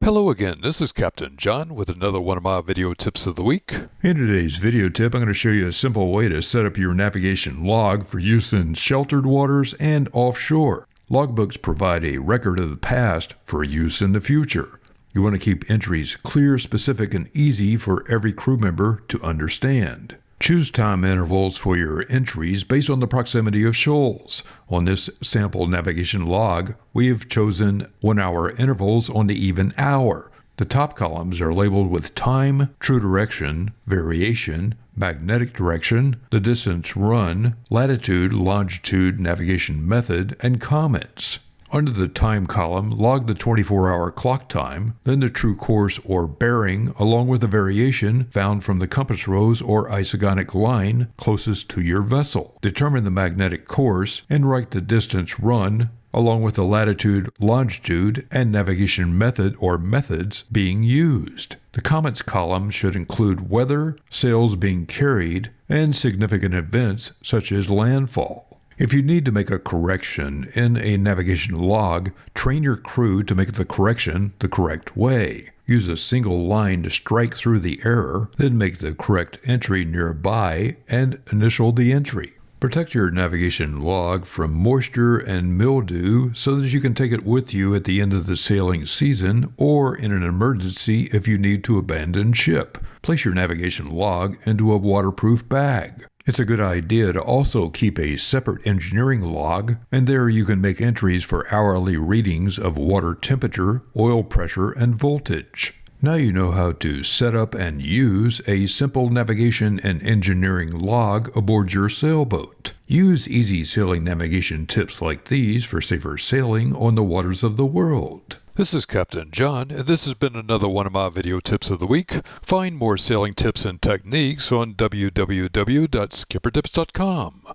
Hello again, this is Captain John with another one of my video tips of the week. In today's video tip, I'm going to show you a simple way to set up your navigation log for use in sheltered waters and offshore. Logbooks provide a record of the past for use in the future. You want to keep entries clear, specific, and easy for every crew member to understand. Choose time intervals for your entries based on the proximity of shoals. On this sample navigation log, we have chosen 1-hour intervals on the even hour. The top columns are labeled with time, true direction, variation, magnetic direction, the distance run, latitude, longitude, navigation method, and comments. Under the time column, log the 24-hour clock time, then the true course or bearing, along with the variation found from the compass rose or isogonic line closest to your vessel. Determine the magnetic course and write the distance run, along with the latitude, longitude, and navigation method or methods being used. The comments column should include weather, sails being carried, and significant events such as landfall. If you need to make a correction in a navigation log, train your crew to make the correction the correct way. Use a single line to strike through the error, then make the correct entry nearby and initial the entry. Protect your navigation log from moisture and mildew so that you can take it with you at the end of the sailing season or in an emergency if you need to abandon ship. Place your navigation log into a waterproof bag. It's a good idea to also keep a separate engineering log, and there you can make entries for hourly readings of water temperature, oil pressure, and voltage. Now you know how to set up and use a simple navigation and engineering log aboard your sailboat. Use easy sailing navigation tips like these for safer sailing on the waters of the world. This is Captain John, and this has been another one of my video tips of the week. Find more sailing tips and techniques on www.skippertips.com.